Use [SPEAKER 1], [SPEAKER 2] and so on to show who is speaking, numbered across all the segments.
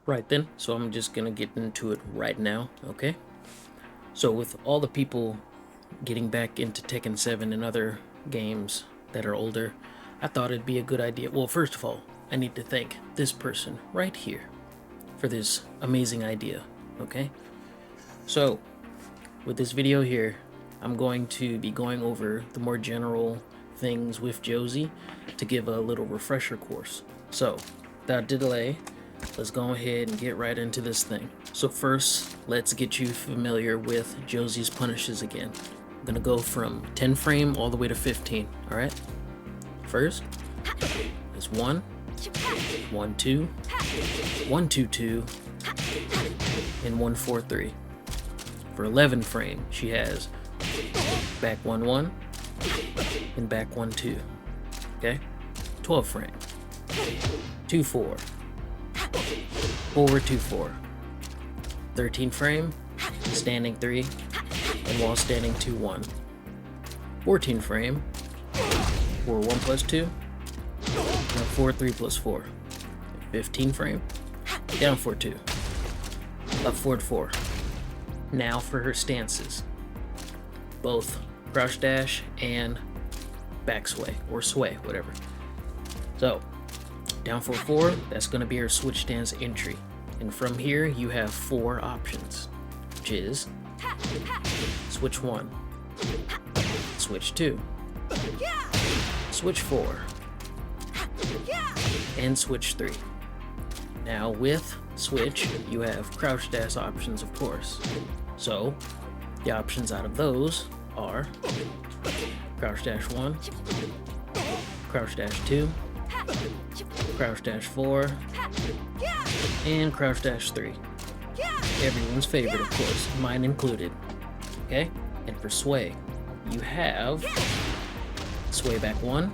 [SPEAKER 1] Right then, so I'm just gonna get into it right now, okay? So with all the people getting back into Tekken 7 and other games that are older, I thought it'd be a good idea. Well, first of all, I need to thank this person right here for this amazing idea, okay? So, with this video here, I'm going to be going over the more general things with Josie to give a little refresher course. So, without delay, let's go ahead and get right into this thing. So first, let's get you familiar with Josie's punishes again. I'm gonna go from 10 frame all the way to 15, alright? First, is 1, 1, 2, 1, 2, 2, and 1, 4, 3. For 11 frame, she has back 1, 1, and back 1, 2. Okay? 12 frame, 2, 4, forward 2, 4. 13 frame, standing 3, and while standing 2, 1. 14 frame, 4, 1 plus 2, and 4, 3 plus 4. 15 frame, down 4, 2, up forward 4. Now for her stances, both crouch dash and back sway, or sway, whatever. So, down 4, 4, that's going to be her switch stance entry. And from here, you have 4 options, which is switch 1, switch 2, switch 4, and switch 3. Now with switch, you have crouch dash options, of course. So the options out of those are crouch dash 1, crouch dash 2, crouch dash 4, and crouch dash 3. Everyone's favorite, of course, mine included. Okay? And for sway, you have sway back 1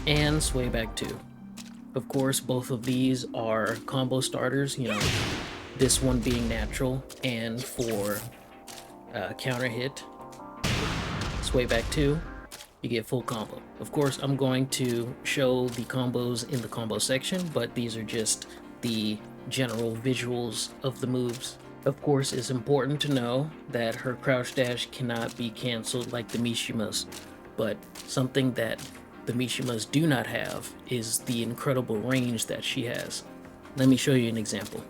[SPEAKER 1] and sway back 2. Of course, both of these are combo starters, you know, this one being natural, and for counter hit, sway back 2, you get full combo. Of course, I'm going to show the combos in the combo section, but these are just the general visuals of the moves. Of course, it's important to know that her crouch dash cannot be cancelled like the Mishimas, but something that the Mishimas do not have is the incredible range that she has. Let me show you an example.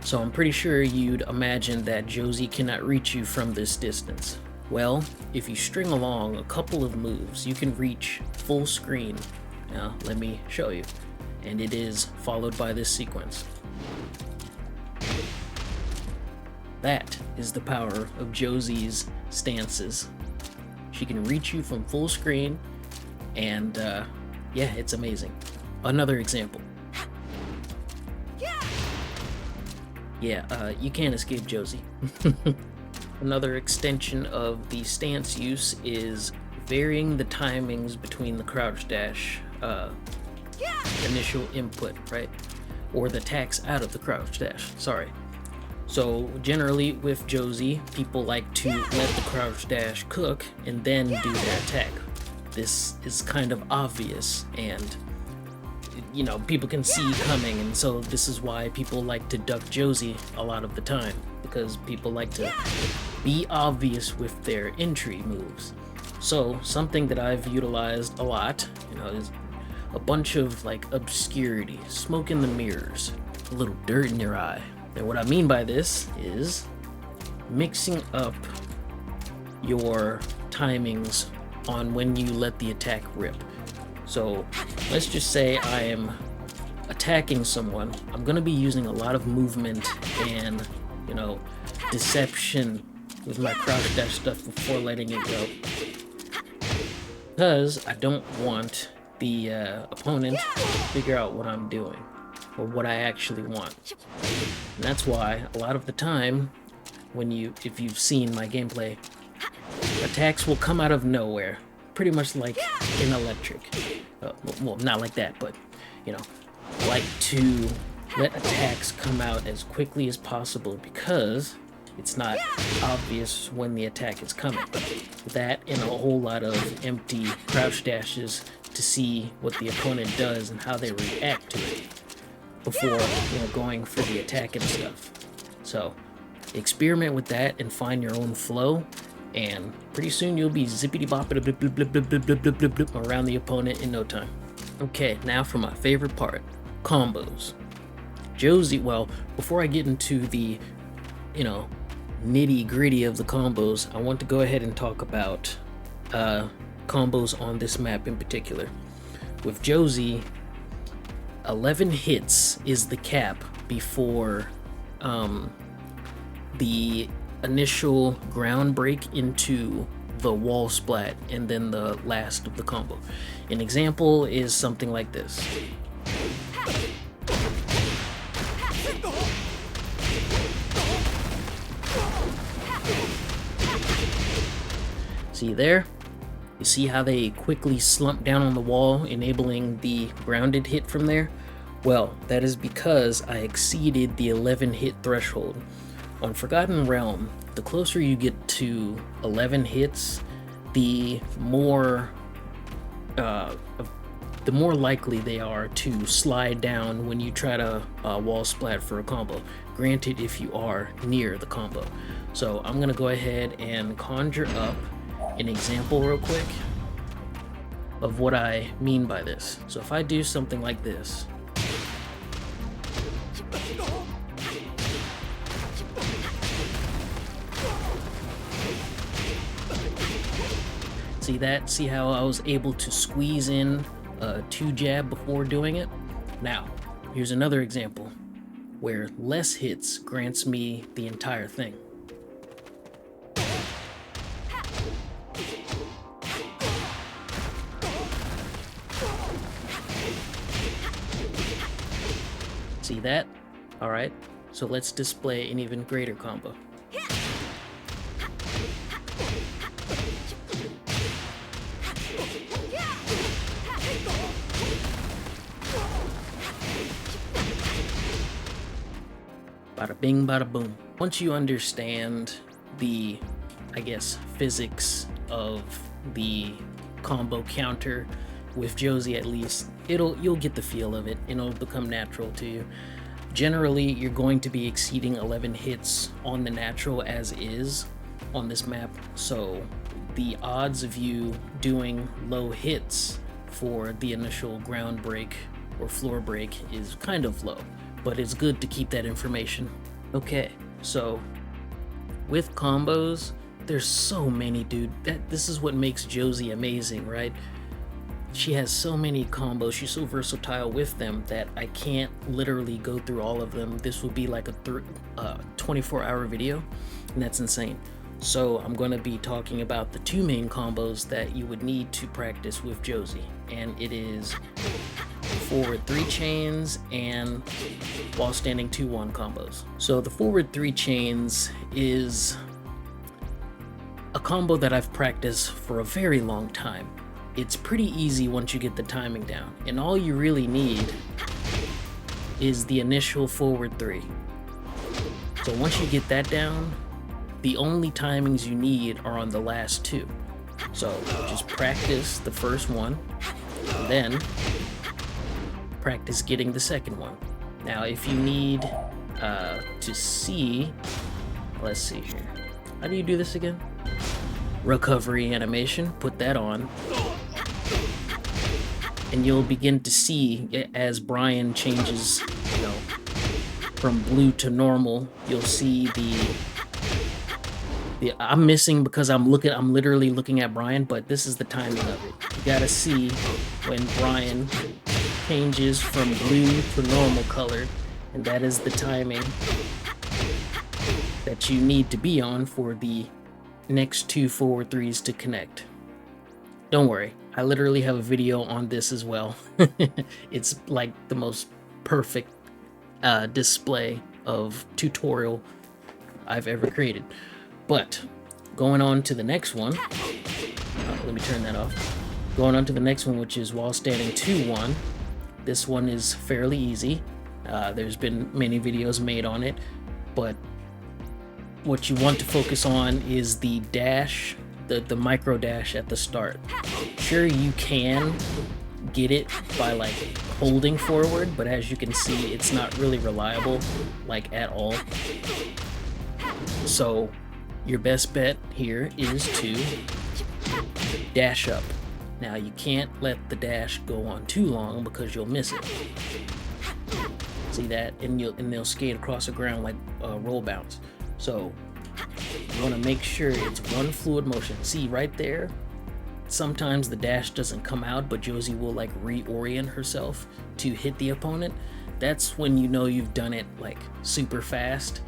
[SPEAKER 1] So I'm pretty sure you'd imagine that Josie cannot reach you from this distance. Well, if you string along a couple of moves, you can reach full screen. Now, let me show you. And it is followed by this sequence. That is the power of Josie's stances. She can reach you from full screen, and yeah, it's amazing. Another example. Yeah, you can't escape Josie. Another extension of the stance use is varying the timings between the crouch dash initial input, right? Or the attacks out of the crouch dash, sorry. So generally with Josie, people like to let the crouch dash cook and then do their attack. This is kind of obvious, and you know, people can see coming, and so this is why people like to duck Josie a lot of the time, because people like to be obvious with their entry moves. So something that I've utilized a lot, you know, is a bunch of like obscurity, smoke in the mirrors, a little dirt in your eye. And what I mean by this is mixing up your timings on when you let the attack rip. So let's just say I am attacking someone. I'm going to be using a lot of movement and, you know, deception with my crouch dash stuff before letting it go, because I don't want the opponent to figure out what I'm doing or what I actually want. And that's why a lot of the time, if you've seen my gameplay, attacks will come out of nowhere, pretty much like in electric. Well, not like that, but you know, I like to let attacks come out as quickly as possible, because it's not obvious when the attack is coming. That and a whole lot of empty crouch dashes to see what the opponent does and how they react to it before going for the attack and stuff. So experiment with that and find your own flow, and pretty soon you'll be zippity bopping around the opponent in no time. Okay, now for my favorite part, combos. Josie, well, before I get into the nitty gritty of the combos, I want to go ahead and talk about combos on this map in particular. With Josie, 11 hits is the cap before the initial ground break into the wall splat and then the last of the combo. An example is something like this. See there? You see how they quickly slump down on the wall, enabling the grounded hit from there? Well, that is because I exceeded the 11 hit threshold. On Forgotten Realm, the closer you get to 11 hits, the more likely they are to slide down when you try to wall splat for a combo. Granted, if you are near the combo. So I'm gonna go ahead and conjure up an example real quick of what I mean by this. So if I do something like this, see that? See how I was able to squeeze in a 2 jab before doing it? Now, here's another example where less hits grants me the entire thing. See that? Alright, so let's display an even greater combo. Bada bing, bada boom. Once you understand the, I guess, physics of the combo counter, with Josie at least, you'll get the feel of it and it'll become natural to you. Generally, you're going to be exceeding 11 hits on the natural as is on this map, so the odds of you doing low hits for the initial ground break or floor break is kind of low, but it's good to keep that information. Okay, so with combos, there's so many, dude. This is what makes Josie amazing, right? She has so many combos, she's so versatile with them that I can't literally go through all of them. This would be like a 24-hour video, and that's insane. So I'm going to be talking about the 2 main combos that you would need to practice with Josie, and it is forward 3 chains and while standing 2-1 combos. So the forward 3 chains is a combo that I've practiced for a very long time. It's pretty easy once you get the timing down, and all you really need is the initial forward 3. So once you get that down, the only timings you need are on the last 2. So just practice the first one, and then practice getting the second one. Now if you need to see, let's see here, how do you do this again? Recovery animation, put that on, and you'll begin to see as Brian changes, from blue to normal. You'll see the I'm missing because I'm literally looking at Brian, but this is the timing of it. You gotta see when Brian changes from blue to normal color, and that is the timing that you need to be on for the next 2 forward 3s to connect. Don't worry, I literally have a video on this as well. It's like the most perfect display of tutorial I've ever created. But going on to the next one, let me turn that off. Going on to the next one, which is while standing 2-1. This one is fairly easy. There's been many videos made on it, but what you want to focus on is the dash, the micro dash at the start. Sure, you can get it by like holding forward, but as you can see, it's not really reliable, like at all. So your best bet here is to dash up. Now you can't let the dash go on too long because you'll miss it. See that? And they'll skate across the ground like roll bounce. So you want to make sure it's one fluid motion. See right there? Sometimes the dash doesn't come out, but Josie will like reorient herself to hit the opponent. That's when you know you've done it like super fast.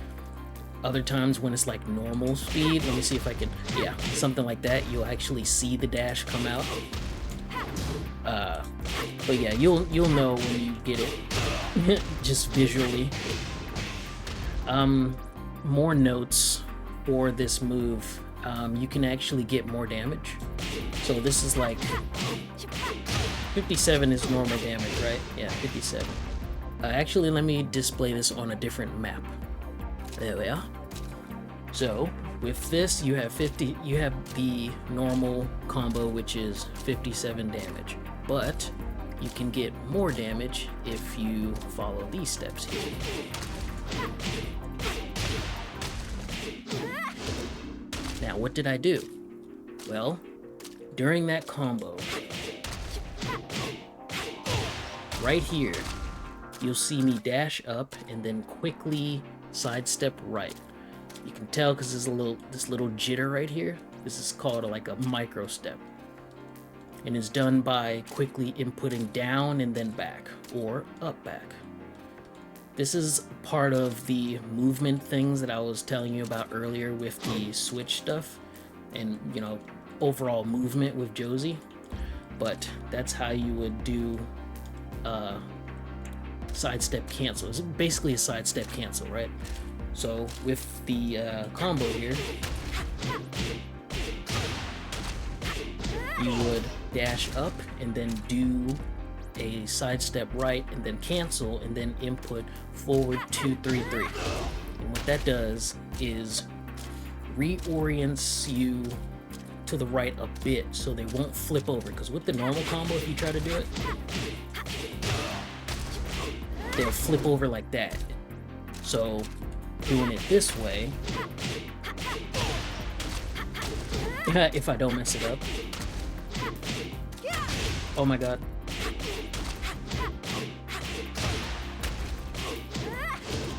[SPEAKER 1] Other times when it's like normal speed, let me see if I can, yeah, something like that, you'll actually see the dash come out. But yeah, you'll know when you get it, just visually. More notes for this move. You can actually get more damage. So this is like 57 is normal damage, right? Yeah, 57. Actually, let me display this on a different map. There we are. So with this, you have the normal combo, which is 57 damage, but you can get more damage if you follow these steps here. Now, what did I do? Well, during that combo, right here, you'll see me dash up and then quickly sidestep right. You can tell because there's this little jitter right here. This is called like a micro step, and it's done by quickly inputting down and then back, or up back. This is part of the movement things that I was telling you about earlier with the switch stuff, and you know, overall movement with Josie. But that's how you would do sidestep cancel. It's basically a sidestep cancel, right? So with the combo here, you would dash up and then do a sidestep right and then cancel and then input forward 2 3 3. And what that does is reorients you to the right a bit so they won't flip over, because with the normal combo, if you try to do it, they'll flip over like that. So doing it this way, if I don't mess it up, oh my god,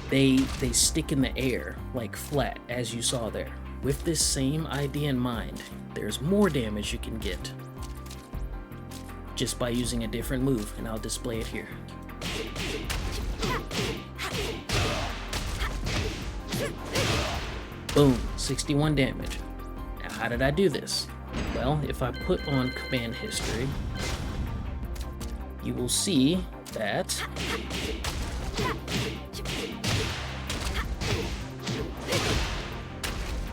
[SPEAKER 1] they stick in the air like flat, as you saw there. With this same idea in mind, there's more damage you can get just by using a different move, and I'll display it here. Boom, 61 damage. Now, how did I do this? Well, if I put on command history, you will see that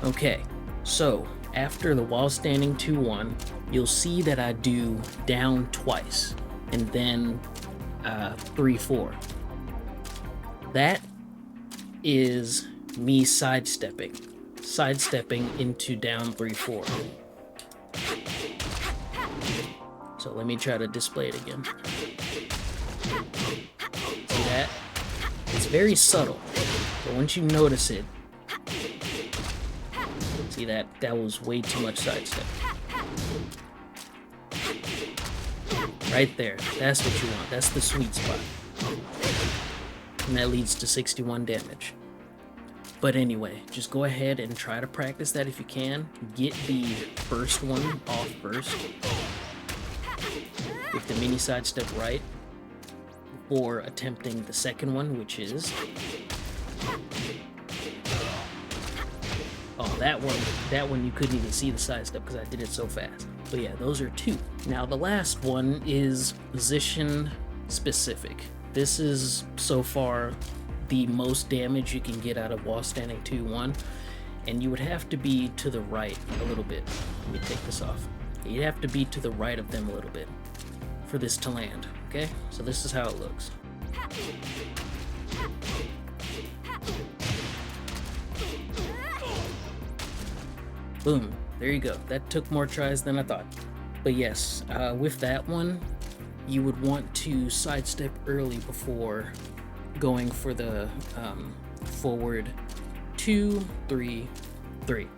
[SPEAKER 1] okay, so after the while standing 2-1, you'll see that I do down twice and then 3-4. That is me sidestepping into down 3-4. So let me try to display it again. See that? It's very subtle, but once you notice it, see that was way too much sidestep. Right there, that's what you want. That's the sweet spot. And that leads to 61 damage. But anyway, just go ahead and try to practice that if you can. Get the first one off first with the mini sidestep right, or attempting the second one, which is, oh, that one you couldn't even see the sidestep because I did it so fast. But yeah, those are two. Now the last one is position specific. This is so far the most damage you can get out of while standing 2-1, and you would have to be to the right a little bit. Let me take this off. You'd have to be to the right of them a little bit for this to land, okay? So this is how it looks. Boom. There you go. That took more tries than I thought. But yes, with that one, you would want to sidestep early before going for the forward 2, 3, 3.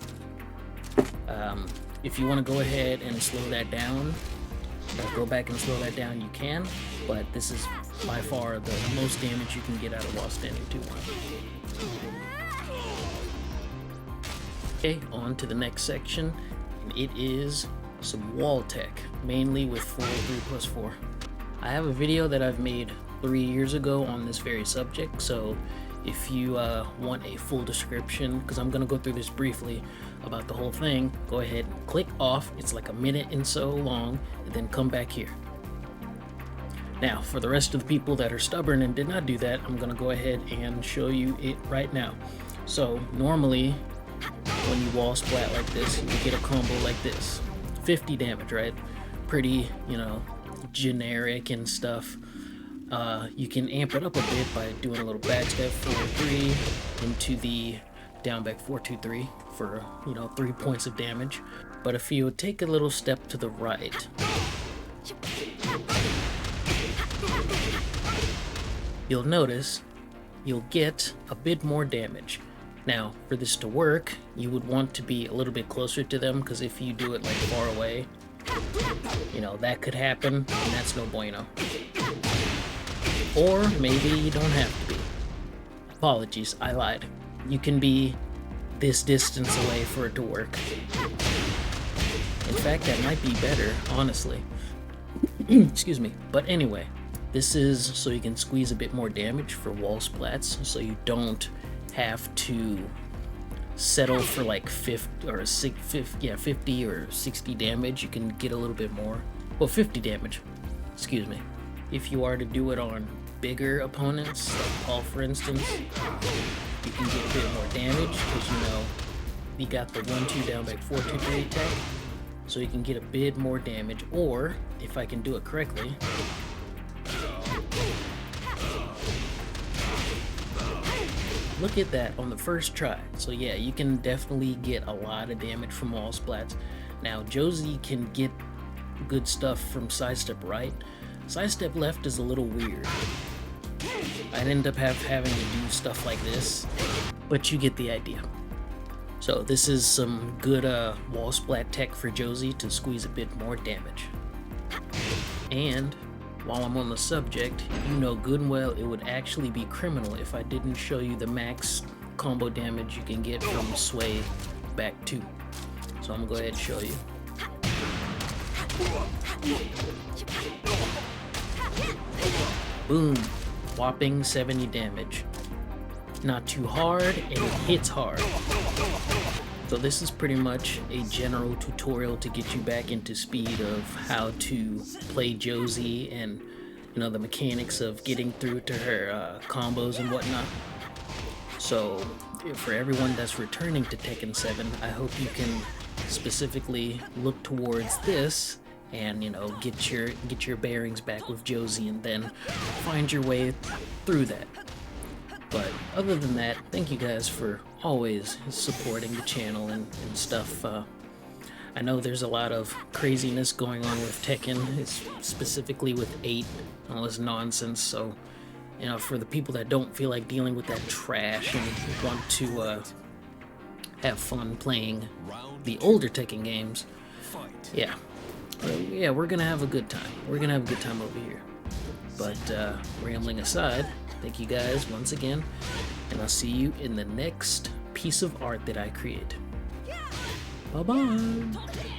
[SPEAKER 1] If you want to go ahead and slow that down, go back and slow that down, you can, but this is by far the most damage you can get out of while standing 2-1. Okay, on to the next section, and it is some wall tech, mainly with 4-3+4. I have a video that I've made 3 years ago on this very subject, so if you want a full description, because I'm going to go through this briefly about the whole thing, go ahead and click off. It's like a minute and so long, and then come back here. Now, for the rest of the people that are stubborn and did not do that, I'm going to go ahead and show you it right now. So normally, when you wall splat like this, you get a combo like this. 50 damage, right? Pretty, you know, generic and stuff. You can amp it up a bit by doing a little backstep 4-3 into the down back 4-2-3 for, you know, 3 points of damage. But if you take a little step to the right, you'll notice you'll get a bit more damage. Now, for this to work, you would want to be a little bit closer to them, because if you do it like far away, you know, that could happen, and that's no bueno. Or maybe you don't have to be. Apologies, I lied. You can be this distance away for it to work. In fact, that might be better, honestly. Excuse me. But anyway, this is so you can squeeze a bit more damage for wall splats, so you don't have to settle for like 50 or 50 or 60 damage. You can get a little bit more. Well, 50 damage. Excuse me. If you are to do it on bigger opponents, like Paul for instance, you can get a bit more damage because, you know, you got the 1-2 down back 4-2-3 attack, so you can get a bit more damage. Or if I can do it correctly, look at that on the first try. So yeah, you can definitely get a lot of damage from wall splats. Now Josie can get good stuff from sidestep right. Sidestep left is a little weird. I'd end up having to do stuff like this, but you get the idea. So this is some good wall splat tech for Josie to squeeze a bit more damage. And while I'm on the subject, you know good and well it would actually be criminal if I didn't show you the max combo damage you can get from sway back 2. So I'm gonna go ahead and show you. Boom, whopping 70 damage. Not too hard, and it hits hard. So this is pretty much a general tutorial to get you back into speed of how to play Josie and, you know, the mechanics of getting through to her combos and whatnot. So for everyone that's returning to Tekken 7, I hope you can specifically look towards this and, you know, get your bearings back with Josie and then find your way through that. But other than that, thank you guys for always supporting the channel and stuff. I know there's a lot of craziness going on with Tekken, it's specifically with 8, all this nonsense, so, you know, for the people that don't feel like dealing with that trash and want to have fun playing the older Tekken games, yeah, we're gonna have a good time. We're gonna have a good time over here. But rambling aside, thank you guys once again, and I'll see you in the next piece of art that I create. Bye-bye!